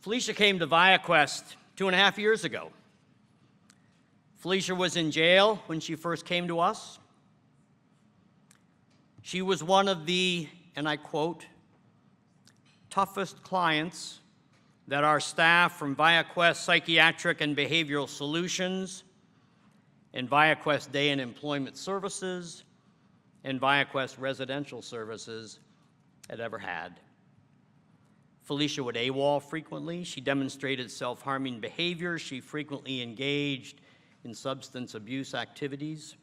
Felicia came to ViaQuest 2.5 years ago. Felicia was in jail when she first came to us. She was one of the, and I quote, toughest clients that our staff from ViaQuest Psychiatric and Behavioral Solutions and ViaQuest Day and Employment Services and ViaQuest Residential Services had ever had. Felicia would AWOL frequently. She demonstrated self-harming behavior. She frequently engaged in substance abuse activities.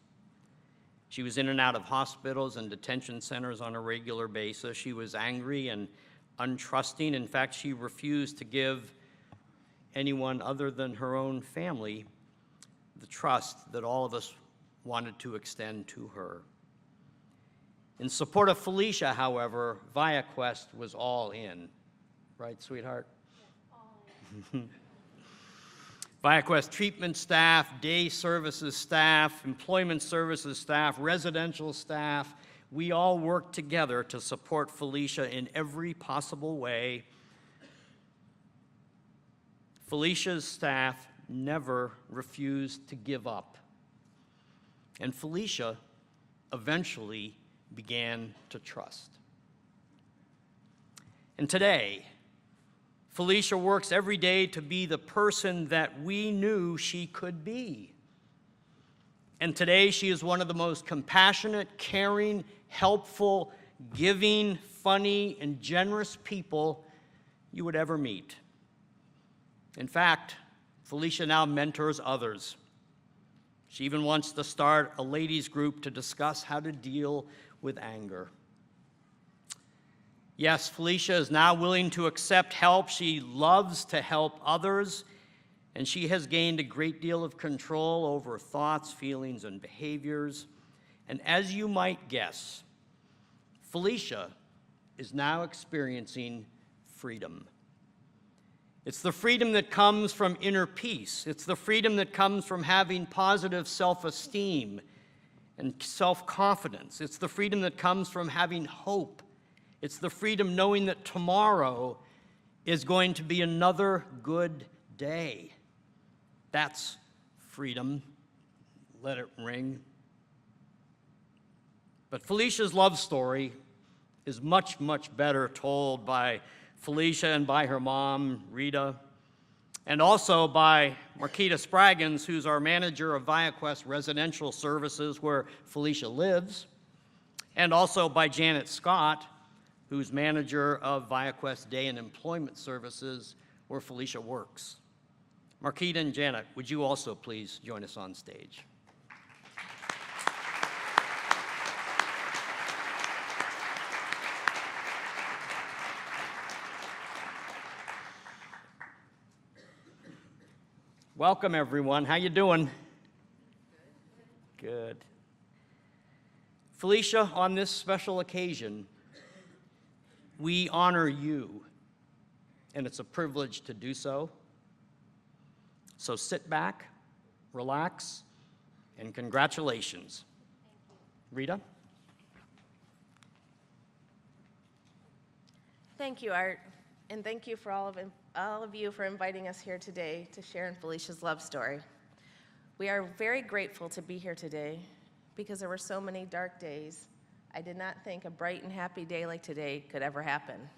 She was in and out of hospitals and detention centers on a regular basis. She was angry and untrusting. In fact, she refused to give anyone other than her own family the trust that all of us wanted to extend to her. In support of Felicia, however, ViaQuest was all in. Right, sweetheart? Yes, ViaQuest treatment staff, day services staff, employment services staff, residential staff, we all worked together to support Felicia in every possible way. Felicia's staff never refused to give up. And Felicia eventually began to trust. And today, Felicia works every day to be the person that we knew she could be. And today she is one of the most compassionate, caring, helpful, giving, funny, and generous people you would ever meet. In fact, Felicia now mentors others. She even wants to start a ladies' group to discuss how to deal with anger. Yes, Felicia is now willing to accept help. She loves to help others, and she has gained a great deal of control over thoughts, feelings, and behaviors. And as you might guess, Felicia is now experiencing freedom. It's the freedom that comes from inner peace. It's the freedom that comes from having positive self-esteem and self-confidence. It's the freedom that comes from having hope. It's the freedom knowing that tomorrow is going to be another good day. That's freedom. Let it ring. But Felicia's love story is much, much better told by Felicia and by her mom, Rita, and also by Marquita Spraggins, who's our manager of ViaQuest Residential Services, where Felicia lives, and also by Janet Scott, who's manager of ViaQuest Day and Employment Services, where Felicia works. Marquita and Janet, would you also please join us on stage? Welcome, everyone. How you doing? Good. Felicia, on this special occasion, we honor you, and it's a privilege to do so. So sit back, relax, and congratulations. Rita? Thank you, Art, and thank you for all of you for inviting us here today to share in Felicia's love story. We are very grateful to be here today because there were so many dark days. I did not think a bright and happy day like today could ever happen.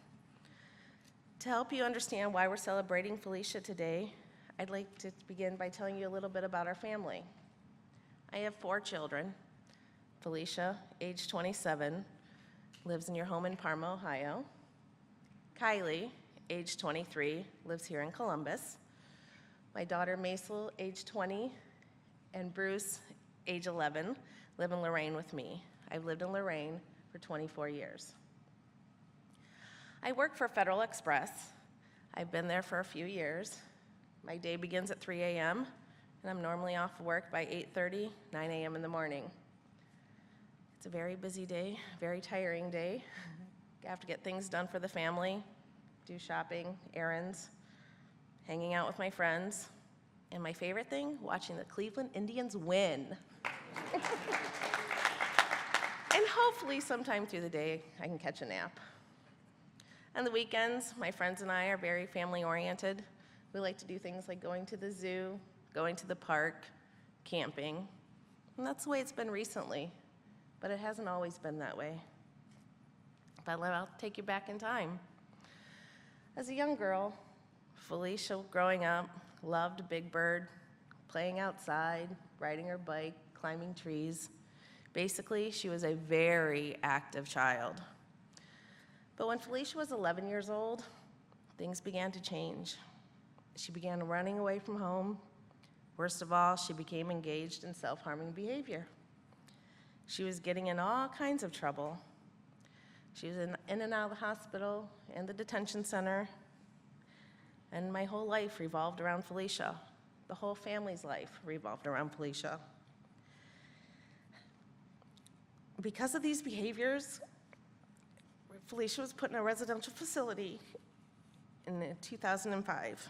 To help you understand why we're celebrating Felicia today, I'd like to begin by telling you a little bit about our family. I have 4 children. Felicia, age 27, lives in your home in Parma, Ohio. Kylie, age 23, lives here in Columbus. My daughter Maisel, age 20, and Bruce, age 11, live in Lorain with me. I've lived in Lorain for 24 years. I work for Federal Express. I've been there for a few years. My day begins at 3 a.m., and I'm normally off work by 8:30, 9 a.m. in the morning. It's a very busy day, very tiring day. I have to get things done for the family, do shopping, errands, hanging out with my friends, and my favorite thing, watching the Cleveland Indians win. And hopefully sometime through the day, I can catch a nap. On the weekends, my friends and I are very family-oriented. We like to do things like going to the zoo, going to the park, camping. And that's the way it's been recently, but it hasn't always been that way. But I'll take you back in time. As a young girl, Felicia, growing up, loved Big Bird, playing outside, riding her bike, climbing trees. Basically, she was a very active child. But when Felicia was 11 years old, things began to change. She began running away from home. Worst of all, she became engaged in self-harming behavior. She was getting in all kinds of trouble. She was in and out of the hospital and the detention center, and my whole life revolved around Felicia. The whole family's life revolved around Felicia. Because of these behaviors, Felicia was put in a residential facility in 2005.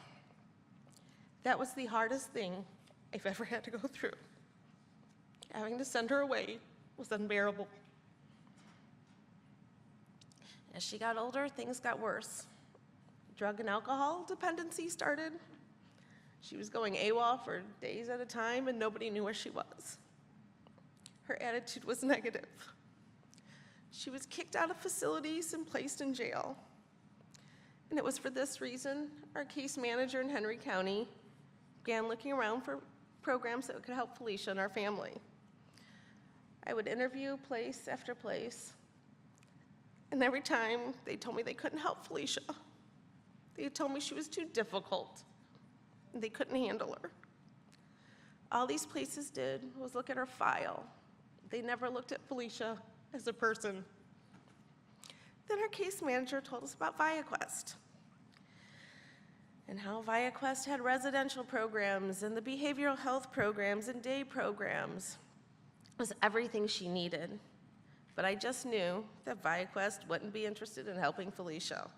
That was the hardest thing I've ever had to go through. Having to send her away was unbearable. As she got older, things got worse. Drug and alcohol dependency started. She was going AWOL for days at a time, and nobody knew where she was. Her attitude was negative. She was kicked out of facilities and placed in jail. And it was for this reason our case manager in Henry County began looking around for programs that could help Felicia and our family. I would interview place after place, and every time they told me they couldn't help Felicia. They told me she was too difficult, and they couldn't handle her. All these places did was look at her file. They never looked at Felicia as a person. Then our case manager told us about ViaQuest and how ViaQuest had residential programs and the behavioral health programs and day programs. It was everything she needed. But I just knew that ViaQuest wouldn't be interested in helping Felicia.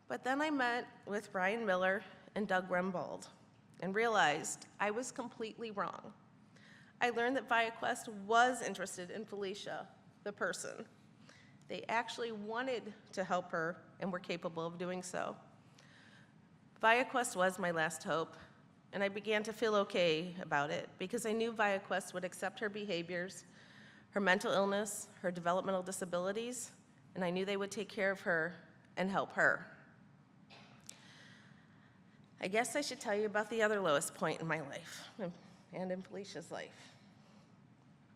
But then I met with Brian Miller and Doug Rembold and realized I was completely wrong. I learned that ViaQuest was interested in Felicia, the person. They actually wanted to help her and were capable of doing so. ViaQuest was my last hope, and I began to feel okay about it because I knew ViaQuest would accept her behaviors, her mental illness, her developmental disabilities, and I knew they would take care of her and help her. I guess I should tell you about the other lowest point in my life and in Felicia's life.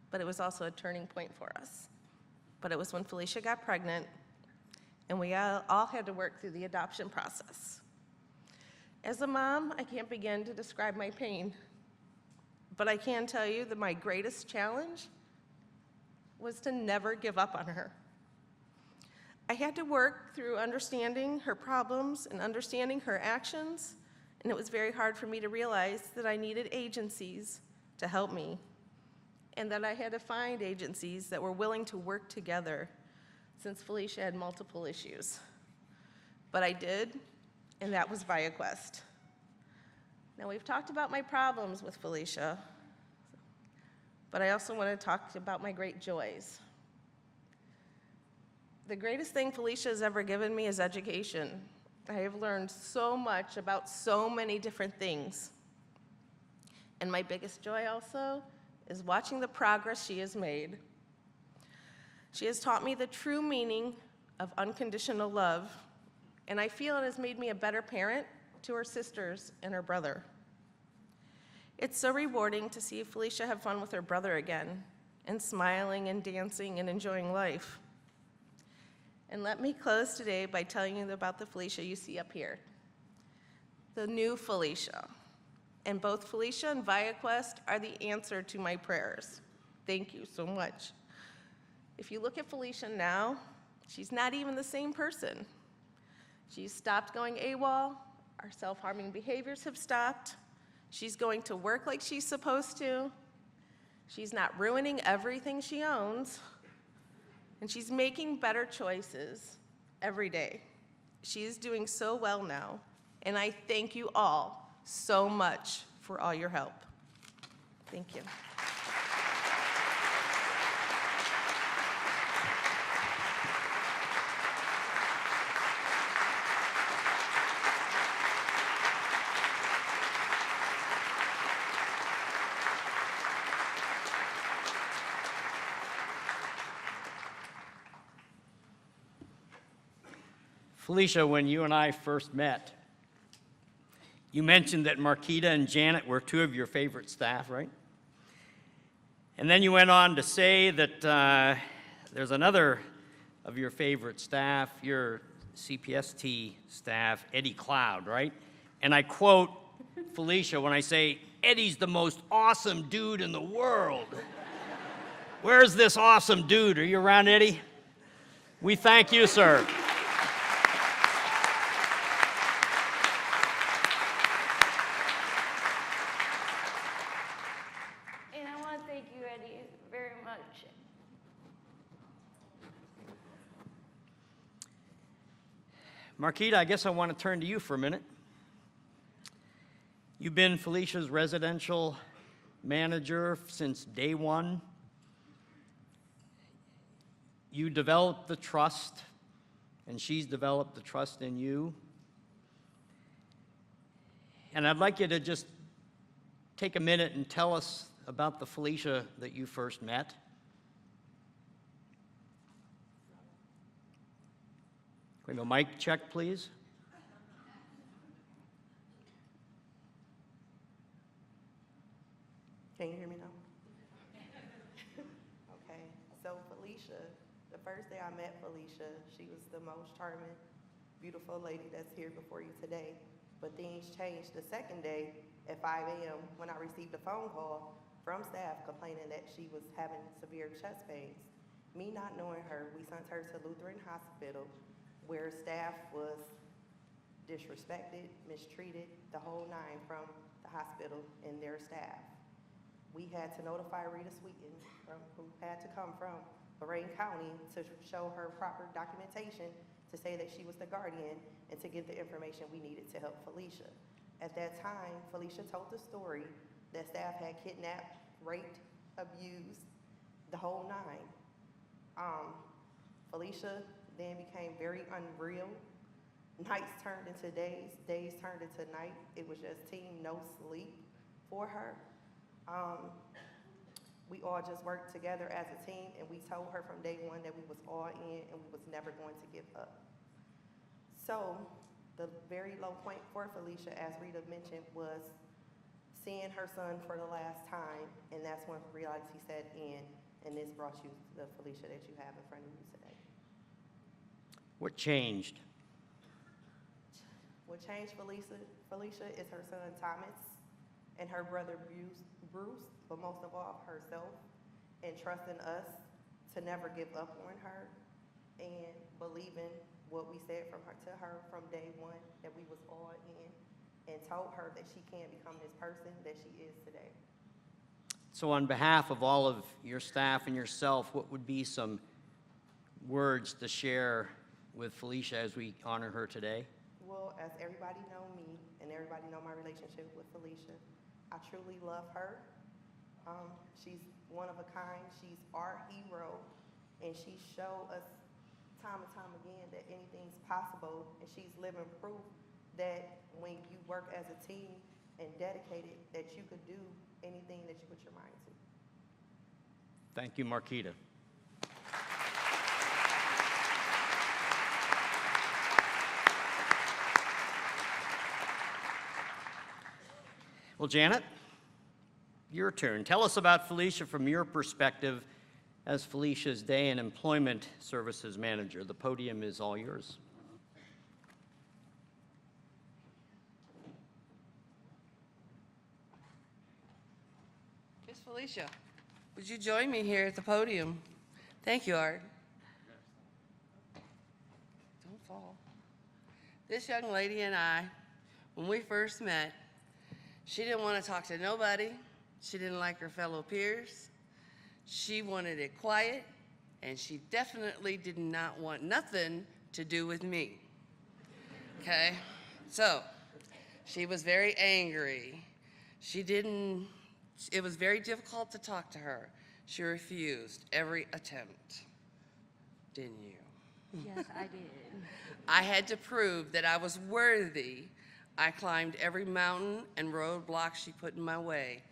But it was also a turning point for us. But it was when Felicia got pregnant, and we all had to work through the adoption process. As a mom, I can't begin to describe my pain, but I can tell you that my greatest challenge was to never give up on her. I had to work through understanding her problems and understanding her actions, and it was very hard for me to realize that I needed agencies to help me, and that I had to find agencies that were willing to work together since Felicia had multiple issues. But I did, and that was ViaQuest. Now, we've talked about my problems with Felicia, but I also want to talk about my great joys. The greatest thing Felicia has ever given me is education. I have learned so much about so many different things. And my biggest joy also is watching the progress she has made. She has taught me the true meaning of unconditional love, and I feel it has made me a better parent to her sisters and her brother. It's so rewarding to see Felicia have fun with her brother again, and smiling and dancing and enjoying life. And let me close today by telling you about the Felicia you see up here, the new Felicia. And both Felicia and ViaQuest are the answer to my prayers. Thank you so much. If you look at Felicia now, she's not even the same person. She's stopped going AWOL, our self-harming behaviors have stopped, she's going to work like she's supposed to, she's not ruining everything she owns, and she's making better choices every day. She is doing so well now, and I thank you all so much for all your help. Thank you. Felicia, when you and I first met, you mentioned that Marquita and Janet were two of your favorite staff, right? And then you went on to say that there's another of your favorite staff, your CPST staff, Eddie Cloud, right? And I quote Felicia when I say, Eddie's the most awesome dude in the world. Where's this awesome dude? Are you around, Eddie? We thank you, sir. And I want to thank you, Eddie, very much. Marquita, I guess I want to turn to you for a minute. You've been Felicia's residential manager since day one. You developed the trust, and she's developed the trust in you. And I'd like you to just take a minute and tell us about the Felicia that you first met. Can we have a mic check, please? Can you hear me now? Okay, so Felicia, the first day I met Felicia, she was the most charming, beautiful lady that's here before you today. But things changed the second day at 5 a.m. when I received a phone call from staff complaining that she was having severe chest pains. Me not knowing her, we sent her to Lutheran Hospital where staff was disrespected, mistreated, the whole nine from the hospital and their staff. We had to notify Rita Sweeten, who had to come from Lorain County to show her proper documentation to say that she was the guardian and to give the information we needed to help Felicia. At that time, Felicia told the story that staff had kidnapped, raped, abused, the whole nine. Felicia then became very unreal. Nights turned into days, days turned into night. It was just team no sleep for her. We all just worked together as a team, and we told her from day one that we was all in and we was never going to give up. So the very low point for Felicia, as Rita mentioned, was seeing her son for the last time, and that's when reality set in, and this brought you the Felicia that you have in front of you today. What changed? What changed Felicia is her son Thomas and her brother Bruce, but most of all herself, and trusting us to never give up on her and believing what we said to her from day one, that we was all in, and told her that she can become this person that she is today. So on behalf of all of your staff and yourself, what would be some words to share with Felicia as we honor her today? Well, as everybody know me and everybody know my relationship with Felicia, I truly love her. She's one of a kind. She's our hero, and she showed us time and time again that anything's possible, and she's living proof that when you work as a team and dedicated, that you could do anything that you put your mind to. Thank you, Marquita. Well, Janet, your turn. Tell us about Felicia from your perspective as Felicia's Day and Employment Services Manager. The podium is all yours. Miss Felicia, would you join me here at the podium? Thank you, Art. Don't fall. This young lady and I, when we first met, she didn't want to talk to nobody. She didn't like her fellow peers. She wanted it quiet, and she definitely did not want nothing to do with me. Okay? So, she was very angry. It was very difficult to talk to her. She refused every attempt. Didn't you? Yes, I did. I had to prove that I was worthy. I climbed every mountain and roadblock she put in my way,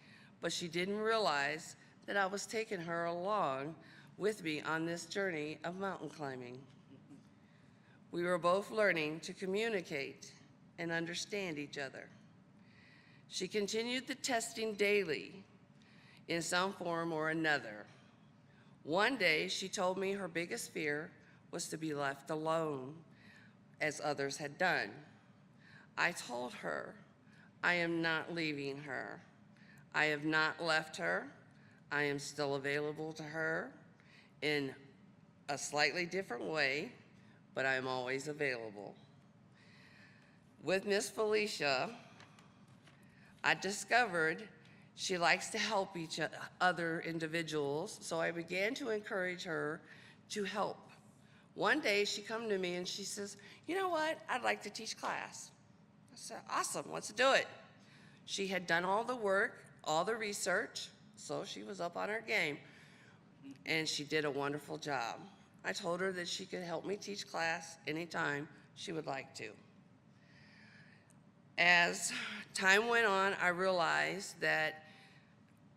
but she didn't realize that I was taking her along with me on this journey of mountain climbing. We were both learning to communicate and understand each other. She continued the testing daily in some form or another. One day, she told me her biggest fear was to be left alone, as others had done. I told her, I am not leaving her. I have not left her. I am still available to her in a slightly different way, but I'm always available. With Miss Felicia, I discovered she likes to help each other individuals, so I began to encourage her to help. One day she come to me and she says, you know what, I'd like to teach class. I said, awesome, let's do it. She had done all the work, all the research, so she was up on her game, and she did a wonderful job. I told her that she could help me teach class anytime she would like to. As time went on, I realized that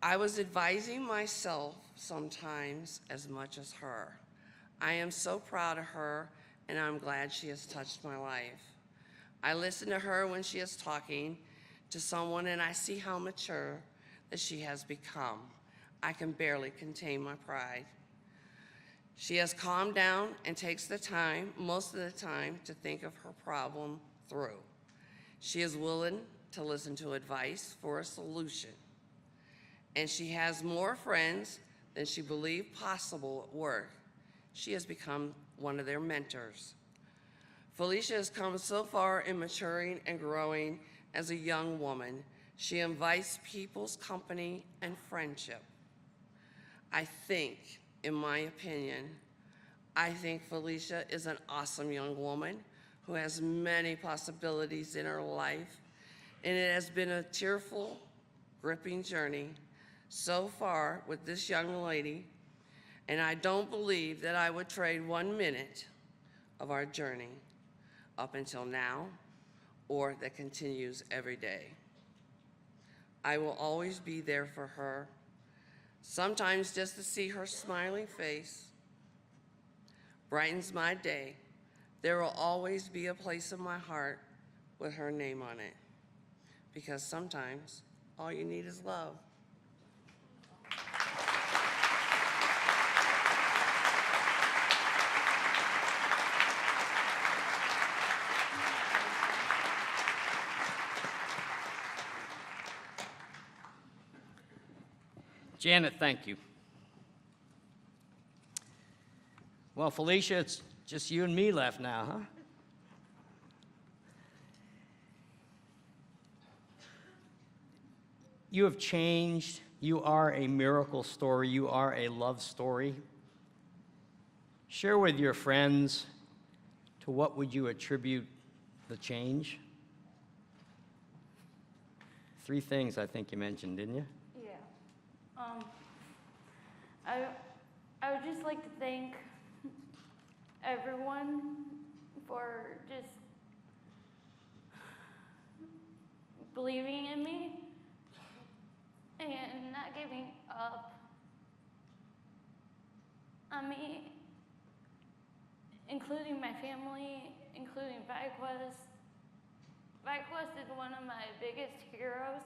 I was advising myself sometimes as much as her. I am so proud of her, and I'm glad she has touched my life. I listen to her when she is talking to someone, and I see how mature that she has become. I can barely contain my pride. She has calmed down and takes the time, most of the time, to think of her problem through. She is willing to listen to advice for a solution. And she has more friends than she believed possible at work. She has become one of their mentors. Felicia has come so far in maturing and growing as a young woman. She invites people's company and friendship. I think, in my opinion, I think Felicia is an awesome young woman who has many possibilities in her life, and it has been a tearful, gripping journey so far with this young lady, and I don't believe that I would trade 1 minute of our journey up until now, or that continues every day. I will always be there for her. Sometimes just to see her smiling face brightens my day. There will always be a place in my heart with her name on it, because sometimes all you need is love. Janet, thank you. Well, Felicia, it's just you and me left now, huh? You have changed. You are a miracle story. You are a love story. Share with your friends, to what would you attribute the change? 3 things I think you mentioned, didn't you? Yeah. I would just like to thank everyone for just believing in me and not giving up on me, including my family, including ViaQuest. ViaQuest is one of my biggest heroes.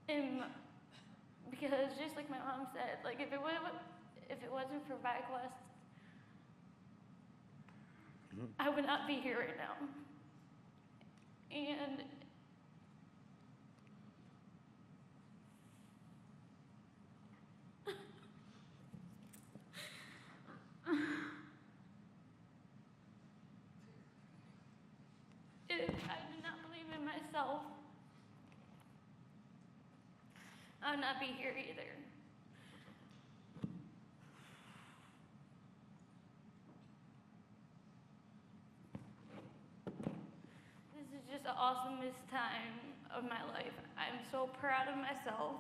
And because just like my mom said, like if it wasn't for ViaQuest, I would not be here right now. And if I did not believe in myself, I would not be here either. This is just the awesomest time of my life. I'm so proud of myself.